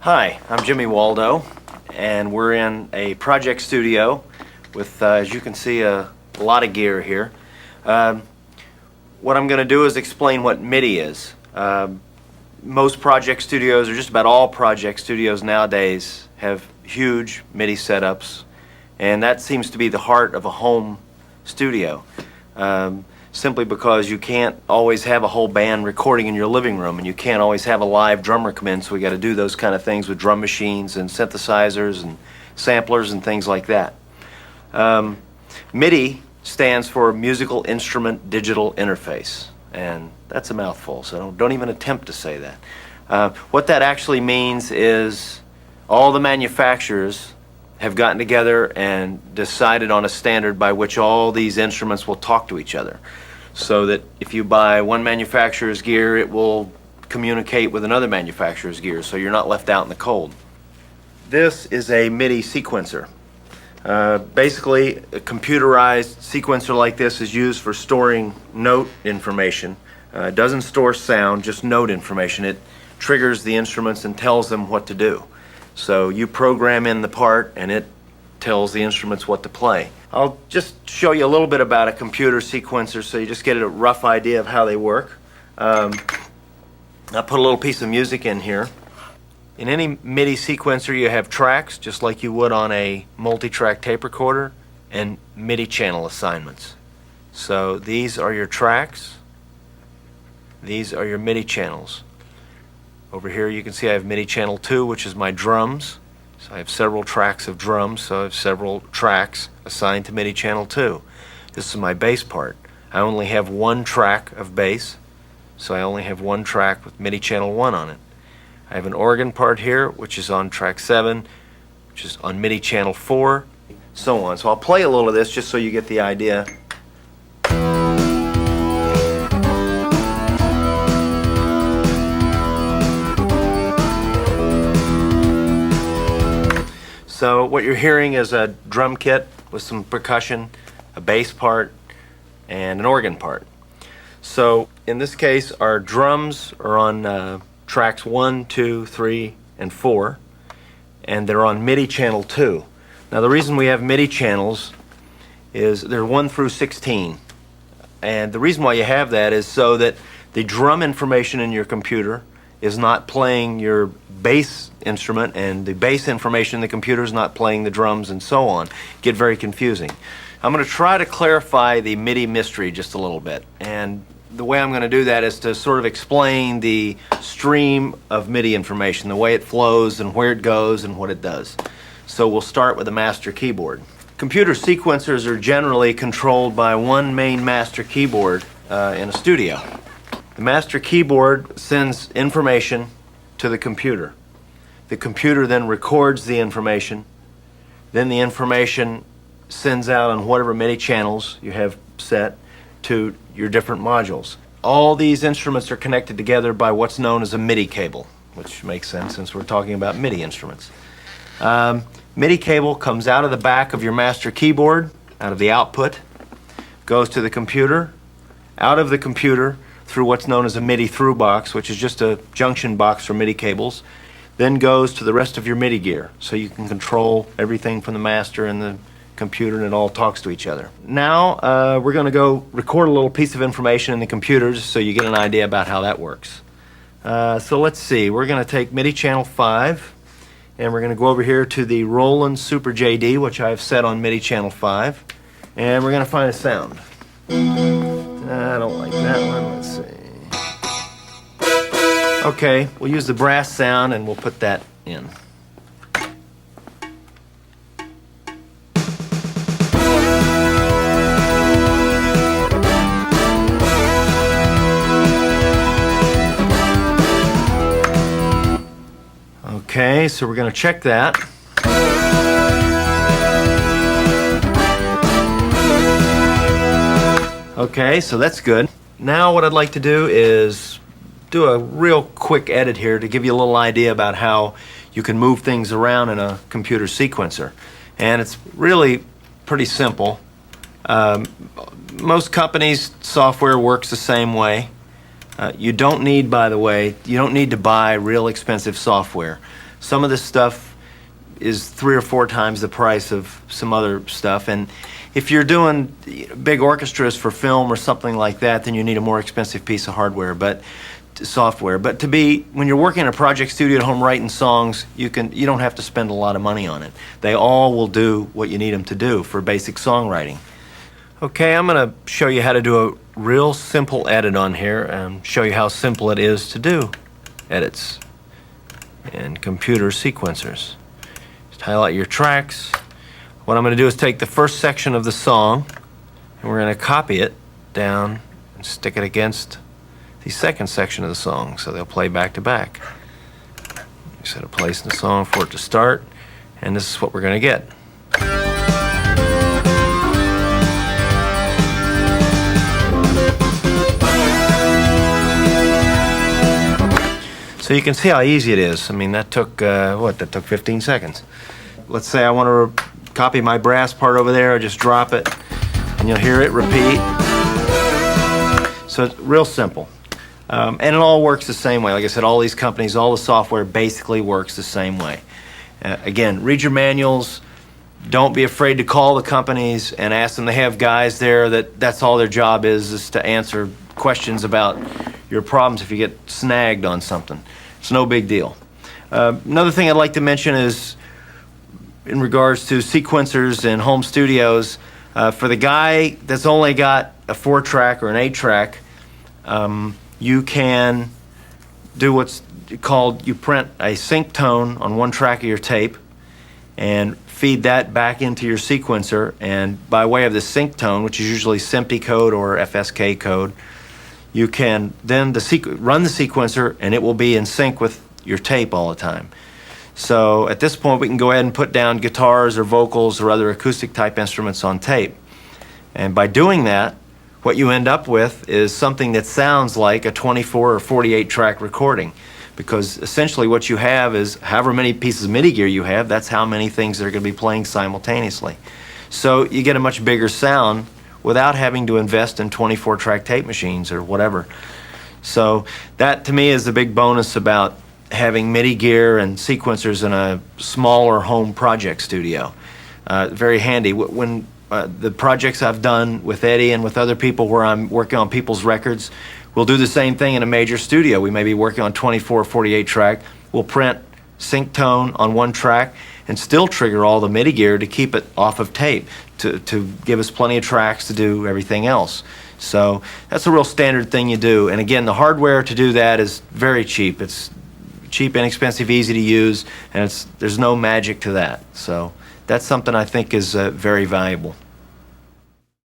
Hi, I'm Jimmy Waldo, and we're in a project studio with, as you can see, a lot of gear here. What I'm going to do is explain what Midi is. Most project studios, or just about all project studios nowadays, have huge Midi setups, and that seems to be the heart of a home studio. Simply because you can't always have a whole band recording in your living room, and you can't always have a live drummer come in, so we got to do those kind of things with drum machines and synthesizers and samplers and things like that. MIDI stands for Musical Instrument Digital Interface, and that's a mouthful, so don't even attempt to say that. What that actually means is all the manufacturers have gotten together and decided on a standard by which all these instruments will talk to each other. So that if you buy one manufacturer's gear, it will communicate with another manufacturer's gear, so you're not left out in the cold. This is a MIDI sequencer. Basically, a computerized sequencer like this is used for storing note information. It doesn't store sound, just note information. It triggers the instruments and tells them what to do. So you program in the part and it tells the instruments what to play. I'll just show you a little bit about a computer sequencer so you just get a rough idea of how they work. I'll put a little piece of music in here. In any MIDI sequencer you have tracks, just like you would on a multi-track tape recorder, and MIDI channel assignments. So these are your tracks, these are your MIDI channels. Over here you can see I have MIDI channel 2, which is my drums. So I have several tracks of drums, so I have several tracks assigned to MIDI channel 2. This is my bass part. I only have one track of bass, so I only have one track with MIDI channel 1 on it. I have an organ part here, which is on track 7, which is on MIDI channel 4, so on. So I'll play a little of this just so you get the idea. So what you're hearing is a drum kit with some percussion, a bass part, and an organ part. So in this case, our drums are on tracks 1, 2, 3, and 4, and they're on MIDI channel 2. Now the reason we have MIDI channels is they're 1 through 16. And the reason why you have that is so that the drum information in your computer is not playing your bass instrument, and the bass information in the computer is not playing the drums, and so on. Get very confusing. I'm going to try to clarify the MIDI mystery just a little bit, and the way I'm going to do that is to sort of explain the stream of MIDI information, the way it flows and where it goes and what it does. So we'll start with the master keyboard. Computer sequencers are generally controlled by one main master keyboard in a studio. The master keyboard sends information to the computer. The computer then records the information. Then the information sends out on whatever MIDI channels you have set to your different modules. All these instruments are connected together by what's known as a MIDI cable, which makes sense since we're talking about MIDI instruments. MIDI cable comes out of the back of your master keyboard, out of the output, goes to the computer, out of the computer through what's known as a MIDI through box, which is just a junction box for MIDI cables, then goes to the rest of your MIDI gear, so you can control everything from the master and the computer, and it all talks to each other. Now we're going to go record a little piece of information in the computers so you get an idea about how that works. So let's see, we're going to take MIDI channel 5, and we're going to go over here to the Roland Super JD, which I've set on MIDI channel 5, and we're going to find a sound. I don't like that one. Let's see. Okay, we'll use the brass sound and we'll put that in. Okay, so we're going to check that. Okay, so that's good. Now what I'd like to do is do a real quick edit here to give you a little idea about how you can move things around in a computer sequencer. And it's really pretty simple. Most companies' software works the same way. You don't need, by the way, you don't need to buy real expensive software. Some of this stuff is 3 or 4 times the price of some other stuff. And if you're doing big orchestras for film or something like that, then you need a more expensive piece of hardware, but software. But when you're working in a project studio at home writing songs, you don't have to spend a lot of money on it. They all will do what you need them to do for basic songwriting. Okay, I'm going to show you how to do a real simple edit on here and show you how simple it is to do edits in computer sequencers. Just highlight your tracks. What I'm going to do is take the first section of the song and we're going to copy it down and stick it against the second section of the song so they'll play back to back. You set a place in the song for it to start, and this is what we're going to get. So you can see how easy it is. I mean, that took, that took 15 seconds. Let's say I want to copy my brass part over there, I just drop it, and you'll hear it repeat. So it's real simple. And it all works the same way. Like I said, all these companies, all the software basically works the same way. Again, read your manuals. Don't be afraid to call the companies and ask them. They have guys there that's all their job is to answer questions about your problems if you get snagged on something. It's no big deal. Another thing I'd like to mention is in regards to sequencers and home studios, for the guy that's only got a 4-track or an 8-track, you can do what's called, you print a sync tone on one track of your tape and feed that back into your sequencer, and by way of the sync tone, which is usually SMPTE code or FSK code, you can then run the sequencer and it will be in sync with your tape all the time. So at this point we can go ahead and put down guitars or vocals or other acoustic type instruments on tape. And by doing that, what you end up with is something that sounds like a 24 or 48 track recording, because essentially what you have is however many pieces of MIDI gear you have, that's how many things that are going to be playing simultaneously. So you get a much bigger sound without having to invest in 24 track tape machines or whatever. So that to me is the big bonus about having MIDI gear and sequencers in a smaller home project studio. Very handy. When the projects I've done with Eddie and with other people where I'm working on people's records, we'll do the same thing in a major studio. We may be working on 24 or 48 track. We'll print sync tone on one track and still trigger all the MIDI gear to keep it off of tape to give us plenty of tracks to do everything else. So that's a real standard thing you do. And again, the hardware to do that is very cheap. It's cheap, inexpensive, easy to use, and there's no magic to that. So that's something I think is very valuable.